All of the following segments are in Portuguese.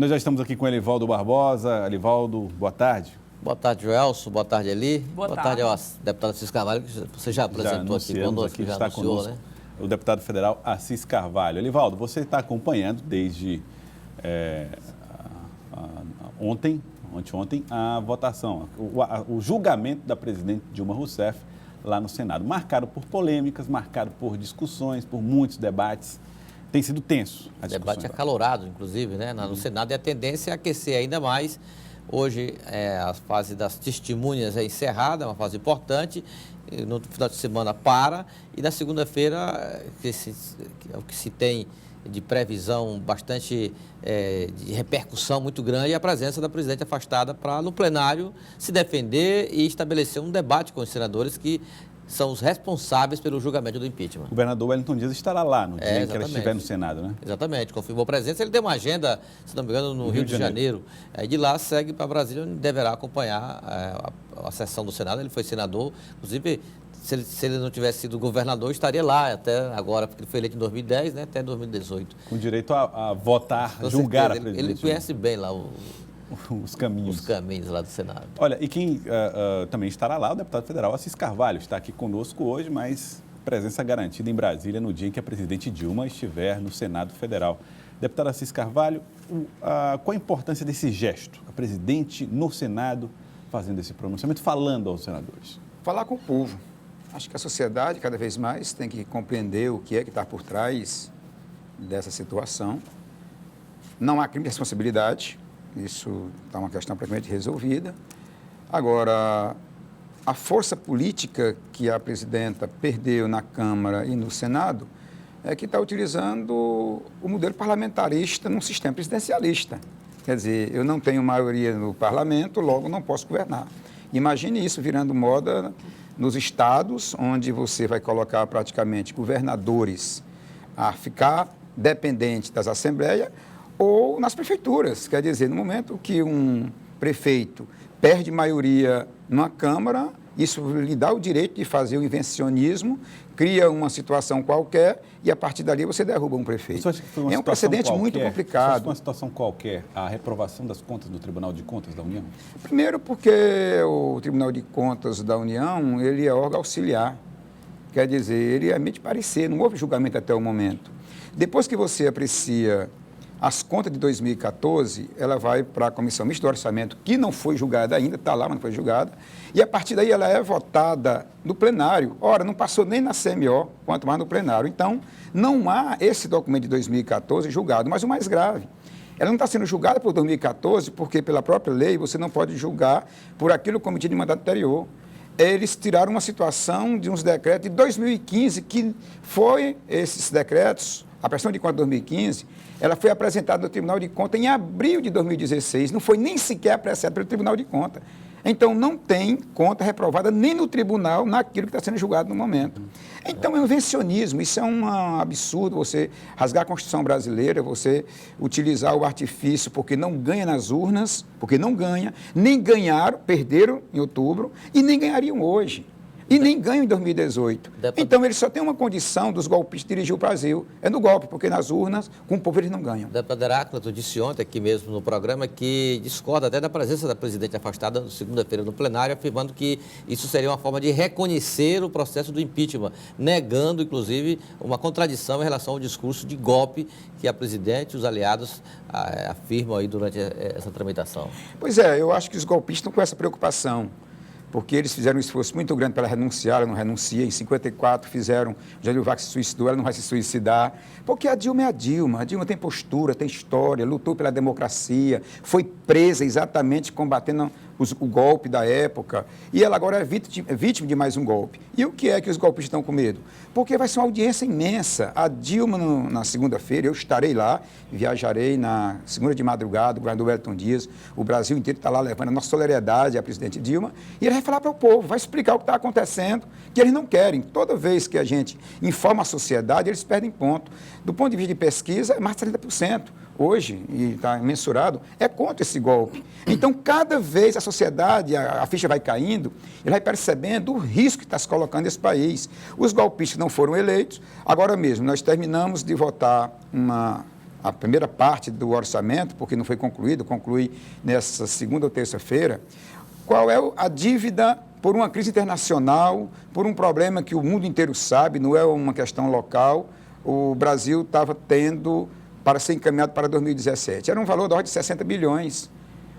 Nós já estamos aqui com Elivaldo Barbosa. Elivaldo, boa tarde. Boa tarde, Joelson. Boa tarde, Eli. Boa tarde ao deputado Assis Carvalho, que você já apresentou aqui conosco, já está anunciou, conosco, né? o deputado federal Assis Carvalho. Elivaldo, você está acompanhando desde ontem a votação, o julgamento da presidente Dilma Rousseff lá no Senado, marcado por polêmicas, marcado por discussões, por muitos debates. Tem sido tenso a discussão. Debate acalorado, inclusive, né? No Senado, e a tendência é aquecer ainda mais. Hoje, a fase das testemunhas é encerrada, é uma fase importante. No final de semana para, e na segunda-feira, o que se tem de previsão bastante, de repercussão muito grande, é a presença da presidente afastada para, no plenário, se defender e estabelecer um debate com os senadores que são os responsáveis pelo julgamento do impeachment. O governador Wellington Dias estará lá no dia em que ela estiver no Senado, né? Exatamente, confirmou presença. Ele deu uma agenda, se não me engano, no Rio de Janeiro. De lá segue para Brasília, onde deverá acompanhar a sessão do Senado. Ele foi senador, inclusive, se ele não tivesse sido governador, estaria lá até agora, porque ele foi eleito em 2010, né, até 2018. Com direito a votar, julgar a presidente. Ele conhece bem lá os caminhos. Os caminhos lá do Senado. Olha, e quem também estará lá, o deputado federal Assis Carvalho, está aqui conosco hoje, mas presença garantida em Brasília no dia em que a presidente Dilma estiver no Senado Federal. Deputado Assis Carvalho, qual a importância desse gesto? A presidente no Senado fazendo esse pronunciamento, falando aos senadores. Falar com o povo. Acho que a sociedade, cada vez mais, tem que compreender o que é que está por trás dessa situação. Não há crime de responsabilidade. Isso está uma questão praticamente resolvida. Agora, a força política que a presidenta perdeu na Câmara e no Senado é que está utilizando o modelo parlamentarista num sistema presidencialista. Quer dizer, eu não tenho maioria no parlamento, logo não posso governar. Imagine isso virando moda nos estados, onde você vai colocar praticamente governadores a ficar dependente das assembleias, ou nas prefeituras. Quer dizer, no momento que um prefeito perde maioria numa Câmara, isso lhe dá o direito de fazer o invencionismo, cria uma situação qualquer e, a partir dali, você derruba um prefeito. É um precedente muito complicado. Uma situação qualquer, a reprovação das contas do Tribunal de Contas da União? Primeiro porque o Tribunal de Contas da União, ele é órgão auxiliar. Quer dizer, ele emite parecer, não houve julgamento até o momento. Depois que você aprecia as contas de 2014, ela vai para a Comissão Mista do Orçamento, que não foi julgada ainda, está lá, mas não foi julgada, e a partir daí ela é votada no plenário. Ora, não passou nem na CMO, quanto mais no plenário. Então, não há esse documento de 2014 julgado, mas o mais grave, ela não está sendo julgada por 2014, porque pela própria lei você não pode julgar por aquilo cometido em mandato anterior. Eles tiraram uma situação de uns decretos de 2015, que foi esses decretos, a prestação de contas de 2015, ela foi apresentada no Tribunal de Contas em abril de 2016, não foi nem sequer apreciada pelo Tribunal de Contas. Então, não tem conta reprovada nem no tribunal, naquilo que está sendo julgado no momento. Então, é um invencionismo, isso é um absurdo, você rasgar a Constituição brasileira, você utilizar o artifício porque não ganha nas urnas, porque não ganha, nem ganharam, perderam em outubro, e nem ganhariam hoje. E nem ganham em 2018. Então, eles só têm uma condição dos golpistas dirigir o Brasil. É no golpe, porque nas urnas, com o povo, eles não ganham. O deputado Heráclito disse ontem, aqui mesmo no programa, que discorda até da presença da presidente afastada segunda-feira no plenário, afirmando que isso seria uma forma de reconhecer o processo do impeachment, negando, inclusive, uma contradição em relação ao discurso de golpe que a presidente e os aliados afirmam aí durante essa tramitação. Pois é, eu acho que os golpistas estão com essa preocupação, porque eles fizeram um esforço muito grande para ela renunciar, ela não renuncia. Em 54 fizeram, Jânio Vargas se suicidou, ela não vai se suicidar. Porque a Dilma é a Dilma tem postura, tem história, lutou pela democracia, foi presa exatamente combatendo o golpe da época, e ela agora é vítima de mais um golpe. E o que é que os golpistas estão com medo? Porque vai ser uma audiência imensa. A Dilma, na segunda-feira, eu estarei lá, viajarei na segunda de madrugada, o governador Wellington Dias, o Brasil inteiro está lá levando a nossa solidariedade à presidente Dilma, e ele vai falar para o povo, vai explicar o que está acontecendo, que eles não querem. Toda vez que a gente informa a sociedade, eles perdem ponto. Do ponto de vista de pesquisa, é mais de 30%. Hoje, e está mensurado, é contra esse golpe. Então, cada vez a sociedade, a ficha vai caindo, ele vai percebendo o risco que está se colocando nesse país. Os golpistas não foram eleitos. Agora mesmo, nós terminamos de votar uma a primeira parte do orçamento, porque não foi concluído, conclui nessa segunda ou terça-feira, qual é a dívida por uma crise internacional, por um problema que o mundo inteiro sabe, não é uma questão local, o Brasil estava tendo para ser encaminhado para 2017. Era um valor da ordem de 60 bilhões.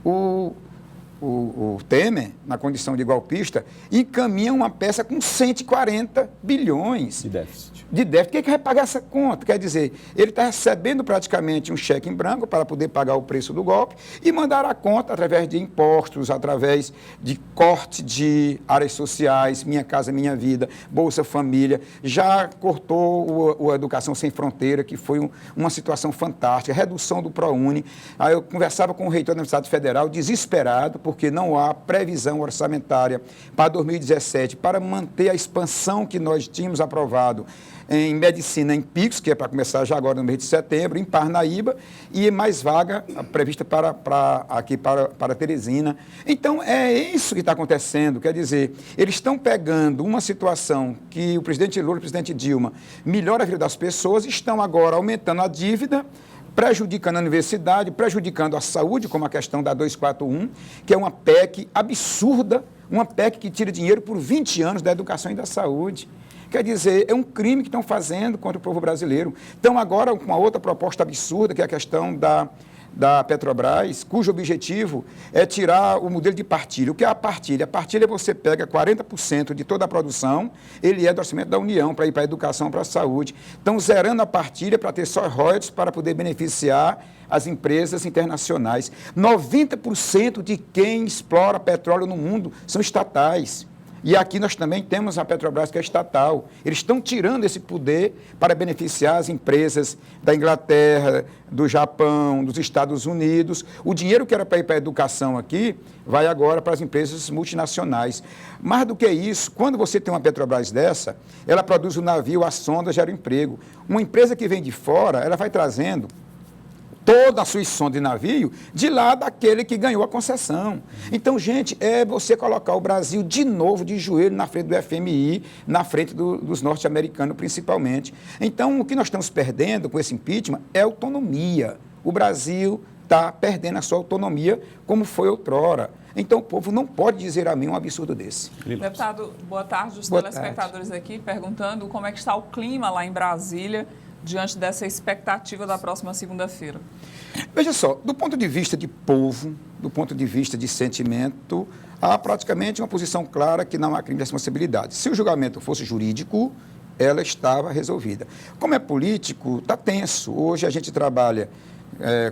O Temer, na condição de golpista, encaminha uma peça com 140 bilhões de déficit. Quem é que vai pagar essa conta? Quer dizer, ele está recebendo praticamente um cheque em branco para poder pagar o preço do golpe e mandar a conta através de impostos, através de corte de áreas sociais, Minha Casa Minha Vida, Bolsa Família. Já cortou o Educação Sem Fronteira, que foi uma situação fantástica, redução do ProUni. Aí eu conversava com o reitor da Universidade Federal, desesperado, porque não há previsão orçamentária para 2017 para manter a expansão que nós tínhamos aprovado em medicina em Picos, que é para começar já agora no mês de setembro, em Parnaíba, e mais vaga prevista para Teresina. Então, é isso que está acontecendo. Quer dizer, eles estão pegando uma situação que o presidente Lula e o presidente Dilma melhora a vida das pessoas, estão agora aumentando a dívida, prejudicando a universidade, prejudicando a saúde, como a questão da 241, que é uma PEC absurda, uma PEC que tira dinheiro por 20 anos da educação e da saúde. Quer dizer, é um crime que estão fazendo contra o povo brasileiro. Então, agora, com uma outra proposta absurda, que é a questão da Petrobras, cujo objetivo é tirar o modelo de partilha. O que é a partilha? A partilha você pega 40% de toda a produção, ele é do orçamento da União, para ir para a educação, para a saúde. Estão zerando a partilha para ter só royalties para poder beneficiar as empresas internacionais. 90% de quem explora petróleo no mundo são estatais. E aqui nós também temos a Petrobras, que é estatal. Eles estão tirando esse poder para beneficiar as empresas da Inglaterra, do Japão, dos Estados Unidos. O dinheiro que era para ir para a educação aqui, vai agora para as empresas multinacionais. Mais do que isso, quando você tem uma Petrobras dessa, ela produz o navio, a sonda, gera emprego. Uma empresa que vem de fora, ela vai trazendo toda a sua sonda de navio de lá daquele que ganhou a concessão. Então, gente, é você colocar o Brasil de novo de joelho na frente do FMI, na frente dos norte-americanos principalmente. Então, o que nós estamos perdendo com esse impeachment é autonomia. O Brasil está perdendo a sua autonomia como foi outrora. Então, o povo não pode dizer a mim um absurdo desse. Deputado, boa tarde. Os telespectadores aqui perguntando como é que está o clima lá em Brasília diante dessa expectativa da próxima segunda-feira. Veja só, do ponto de vista de povo, do ponto de vista de sentimento, há praticamente uma posição clara que não há crime de responsabilidade. Se o julgamento fosse jurídico, ela estava resolvida. Como é político, está tenso. Hoje a gente trabalha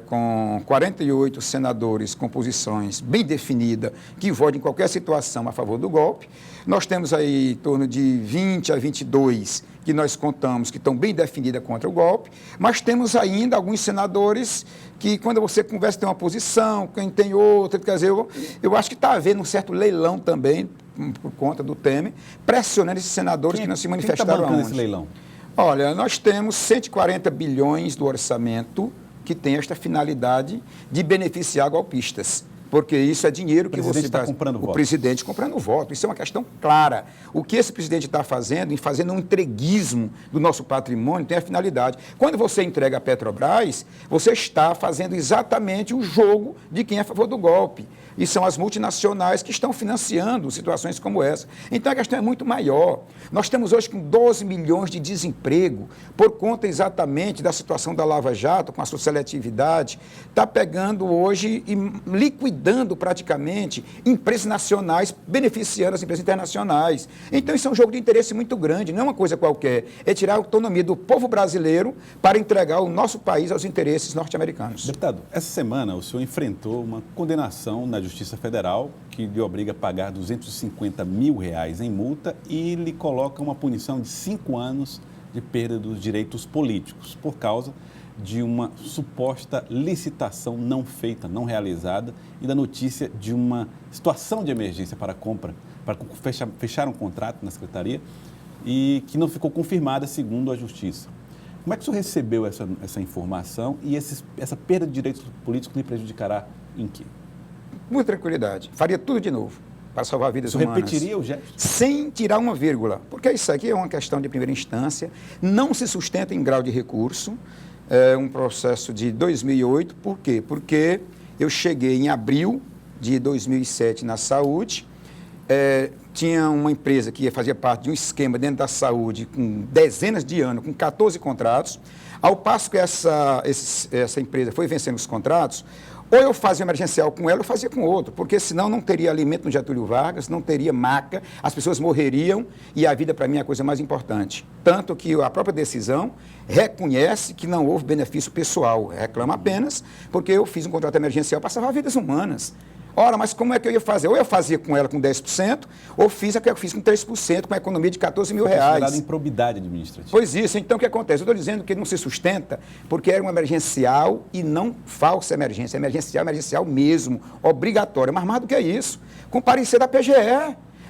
com 48 senadores com posições bem definidas, que votam em qualquer situação a favor do golpe. Nós temos aí em torno de 20 a 22 que nós contamos que estão bem definidas contra o golpe, mas temos ainda alguns senadores que, quando você conversa, tem uma posição, quem tem outra. Quer dizer, eu acho que está havendo um certo leilão também, por conta do Temer, pressionando esses senadores que não se manifestaram Quem está bancando esse leilão? Olha, nós temos 140 bilhões do orçamento que tem esta finalidade de beneficiar golpistas. Porque isso é dinheiro que você está comprando voto. O presidente comprando voto. Isso é uma questão clara. O que esse presidente está fazendo, em fazendo um entreguismo do nosso patrimônio, tem a finalidade. Quando você entrega a Petrobras, você está fazendo exatamente o jogo de quem é a favor do golpe. E são as multinacionais que estão financiando situações como essa. Então, a questão é muito maior. Nós temos hoje com 12 milhões de desemprego, por conta exatamente da situação da Lava Jato, com a sua seletividade, está pegando hoje e liquidando praticamente empresas nacionais, beneficiando as empresas internacionais. Então, isso é um jogo de interesse muito grande, não é uma coisa qualquer. É tirar a autonomia do povo brasileiro para entregar o nosso país aos interesses norte-americanos. Deputado, essa semana o senhor enfrentou uma condenação na Justiça Federal que lhe obriga a pagar R$250 mil em multa e lhe coloca uma punição de 5 anos de perda dos direitos políticos por causa de uma suposta licitação não feita, não realizada e da notícia de uma situação de emergência para compra, para fechar um contrato na Secretaria e que não ficou confirmada segundo a Justiça. Como é que o senhor recebeu essa informação e essa perda de direitos políticos lhe prejudicará em quê? Muita tranquilidade. Faria tudo de novo para salvar vidas humanas. Repetiria o gesto? Sem tirar uma vírgula. Porque isso aqui é uma questão de primeira instância, não se sustenta em grau de recurso. um processo de 2008. Por quê? Porque eu cheguei em abril de 2007 na saúde, tinha uma empresa que fazia parte de um esquema dentro da saúde com dezenas de anos, com 14 contratos. Ao passo que essa empresa foi vencendo os contratos, ou eu fazia emergencial com ela, ou fazia com outro, porque senão não teria alimento no Getúlio Vargas, não teria maca, as pessoas morreriam e a vida, para mim, é a coisa mais importante. Tanto que a própria decisão reconhece que não houve benefício pessoal, reclama apenas porque eu fiz um contrato emergencial para salvar vidas humanas. Ora, mas como é que eu ia fazer? Ou eu fazia com ela com 10%, ou fiz a que eu fiz com 3%, com a economia de 14 mil reais. Considerado improbidade administrativa. Pois isso. Então, o que acontece? Eu estou dizendo que não se sustenta porque era um emergencial e não falsa emergência. Emergencial mesmo, obrigatória. Mas mais do que isso, com parecer da PGE.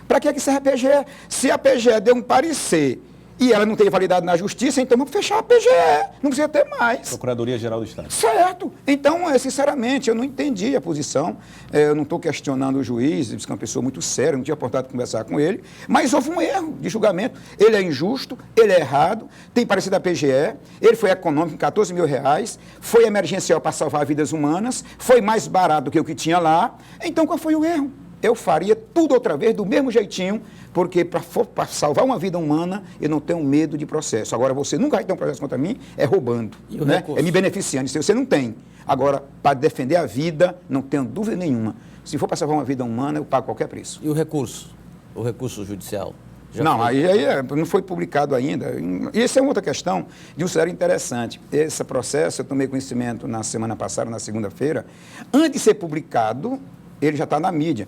Para que serve a PGE? Se a PGE deu um parecer e ela não tem validade na justiça, então vamos fechar a PGE, não precisa ter mais. Procuradoria-Geral do Estado. Certo. Então, sinceramente, eu não entendi a posição, eu não estou questionando o juiz, ele é uma pessoa muito séria, não tinha oportunidade de conversar com ele, mas houve um erro de julgamento, ele é injusto, ele é errado, tem parecer da PGE, ele foi econômico, 14 mil reais, foi emergencial para salvar vidas humanas, foi mais barato do que o que tinha lá, então qual foi o erro? Eu faria tudo outra vez, do mesmo jeitinho, porque para salvar uma vida humana, eu não tenho medo de processo. Agora, você nunca vai ter um processo contra mim, é roubando, né? É me beneficiando. Se você não tem. Agora, para defender a vida, não tenho dúvida nenhuma. Se for para salvar uma vida humana, eu pago qualquer preço. E o recurso? O recurso judicial? Não, aí não foi publicado ainda. E essa é outra questão de um cenário interessante. Esse processo, eu tomei conhecimento na semana passada, na segunda-feira, antes de ser publicado, ele já está na mídia.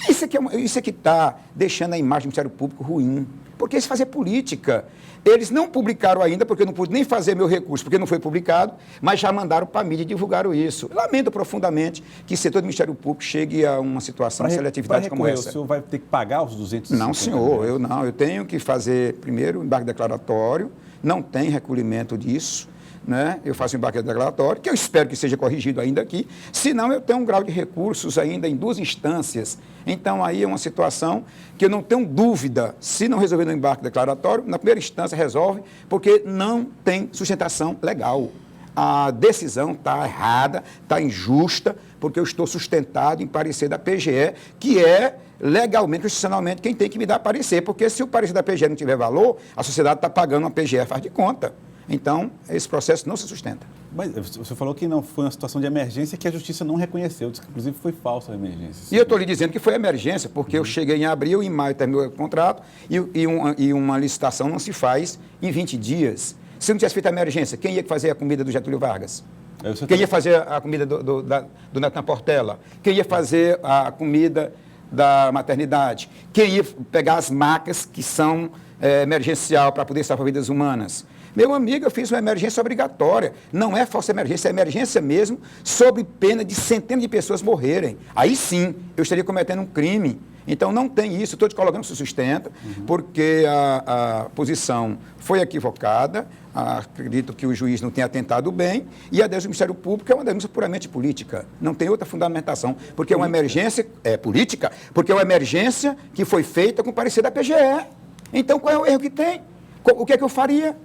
Isso é que está deixando a imagem do Ministério Público ruim. Porque eles fazem política. Eles não publicaram ainda, porque eu não pude nem fazer meu recurso, porque não foi publicado, mas já mandaram para a mídia e divulgaram isso. Lamento profundamente que o setor do Ministério Público chegue a uma situação de seletividade como essa. O senhor vai ter que pagar os 250 Não, senhor, eu tenho que fazer primeiro o embarque declaratório, não tem recolhimento disso. Né? Eu faço um embarque declaratório, que eu espero que seja corrigido ainda aqui, senão eu tenho um grau de recursos ainda em 2 instâncias. Então, aí é uma situação que eu não tenho dúvida, se não resolver no embarque declaratório, na primeira instância resolve, porque não tem sustentação legal. A decisão está errada, está injusta, porque eu estou sustentado em parecer da PGE, que é legalmente, constitucionalmente, quem tem que me dar parecer, porque se o parecer da PGE não tiver valor, a sociedade está pagando uma PGE, faz de conta. Então, esse processo não se sustenta. Mas você falou que não foi uma situação de emergência que a Justiça não reconheceu, disse que inclusive foi falsa a emergência. E eu estou lhe dizendo que foi emergência, porque eu cheguei em abril, em maio terminou o contrato, e uma licitação não se faz em 20 dias. Se não tivesse feito a emergência, quem ia fazer a comida do Getúlio Vargas? Quem ia fazer a comida do Natan Portela? Quem ia fazer a comida da maternidade? Quem ia pegar as macas que são emergencial para poder salvar vidas humanas? Meu amigo, eu fiz uma emergência obrigatória. Não é falsa emergência, é emergência mesmo, sob pena de centenas de pessoas morrerem. Aí sim, eu estaria cometendo um crime. Então, não tem isso. Estou te colocando que se sustenta, porque a posição foi equivocada. Acredito que o juiz não tenha atentado bem. E a denúncia do Ministério Público é uma denúncia puramente política. Não tem outra fundamentação. Porque é uma emergência política, porque é uma emergência que foi feita com parecer da PGE. Então, qual é o erro que tem? O que é que eu faria?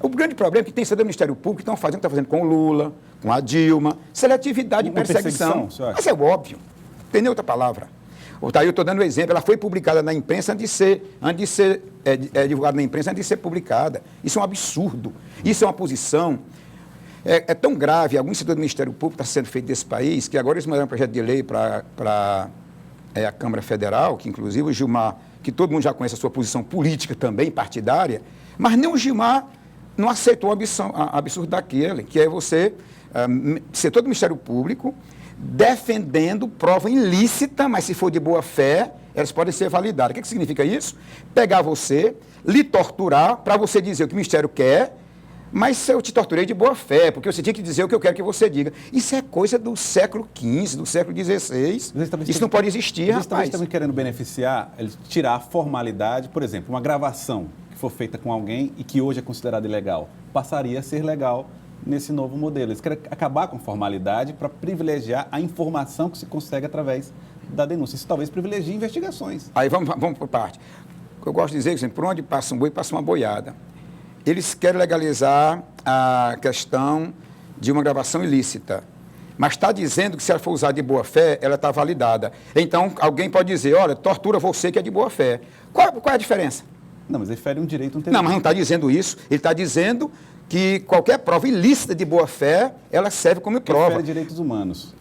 O grande problema é que tem sido do Ministério Público que estão fazendo com o Lula, com a Dilma, seletividade e perseguição. Mas é óbvio, não tem nem outra palavra. Tá, eu estou dando um exemplo, ela foi publicada na imprensa antes de ser divulgada na imprensa, antes de ser publicada. Isso é um absurdo. Isso é uma posição. É tão grave, algum setor do Ministério Público está sendo feito desse país, que agora eles mandaram um projeto de lei para a Câmara Federal, que inclusive o Gilmar, que todo mundo já conhece a sua posição política também, partidária, mas nem o Gilmar não aceitou o absurdo daquele, que é você, setor do Ministério Público, defendendo prova ilícita, mas se for de boa fé, elas podem ser validadas. O que significa isso? Pegar você, lhe torturar, para você dizer o que o Ministério quer, mas eu te torturei de boa fé, porque você tinha que dizer o que eu quero que você diga. Isso é coisa do século XV, do século XVI. Isso não pode existir, rapaz. Vocês estão querendo beneficiar, tirar a formalidade, por exemplo, uma gravação for feita com alguém e que hoje é considerada ilegal, passaria a ser legal nesse novo modelo. Eles querem acabar com a formalidade para privilegiar a informação que se consegue através da denúncia. Isso talvez privilegie investigações. Aí vamos por parte. Eu gosto de dizer que por onde passa um boi, passa uma boiada. Eles querem legalizar a questão de uma gravação ilícita, mas está dizendo que se ela for usada de boa-fé, ela está validada. Então, alguém pode dizer, olha, tortura você que é de boa-fé. Qual é a diferença? Não, mas ele fere um direito anterior. Não, mas não está dizendo isso. Ele está dizendo que qualquer prova ilícita de boa-fé, ela serve como prova. Fere direitos humanos.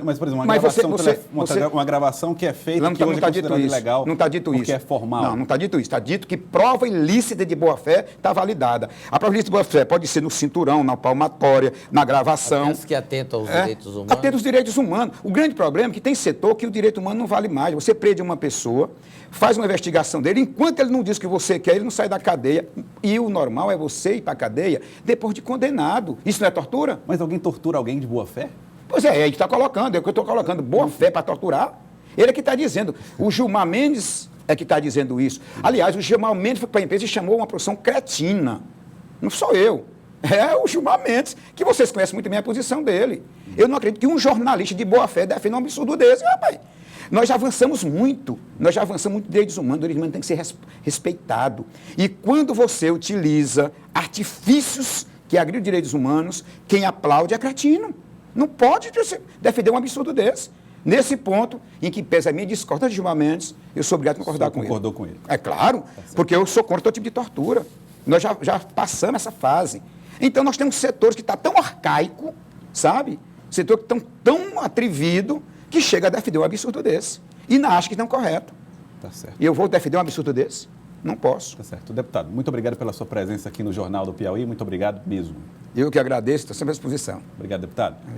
Mas, por exemplo, uma gravação que é feita que hoje é considerada ilegal. Não está dito isso. Porque é formal. Não está dito isso. Está dito que prova ilícita de boa-fé está validada. A prova ilícita de boa-fé pode ser no cinturão, na palmatória, na gravação. Apenas que atenta aos direitos humanos. Atenta aos direitos humanos. O grande problema é que tem setor que o direito humano não vale mais. Você prende uma pessoa, faz uma investigação dele, enquanto ele não diz o que você quer, ele não sai da cadeia. E o normal é você ir para a cadeia depois de condenado. Isso não é tortura? Mas alguém tortura alguém de boa fé? Pois é, ele está colocando, é o que eu estou colocando, boa fé para torturar. Ele é que está dizendo. O Gilmar Mendes é que está dizendo isso. Aliás, o Gilmar Mendes foi para a empresa e chamou uma profissão cretina. Não sou eu. É o Gilmar Mendes, que vocês conhecem muito bem a posição dele. Eu não acredito que um jornalista de boa fé defenda um absurdo desse, rapaz. Nós já avançamos muito direitos humanos, o direito humano tem que ser respeitado. E quando você utiliza artifícios que agridem os direitos humanos, quem aplaude é cretino. Não pode defender um absurdo desse. Nesse ponto, em que pesa a minha discórdia de Gilmar Mendes, eu sou obrigado a concordar com ele. Concordou com ele. É claro, porque eu sou contra todo tipo de tortura. Nós já passamos essa fase. Então, nós temos setores que estão tão arcaico, sabe? Setores que estão tão atrevido que chega a defender um absurdo desse. E não acha que estão correto. Tá certo. E eu vou defender um absurdo desse? Não posso. Tá certo. Deputado, muito obrigado pela sua presença aqui no Jornal do Piauí. Muito obrigado mesmo. Eu que agradeço, estou sempre à disposição. Obrigado, deputado.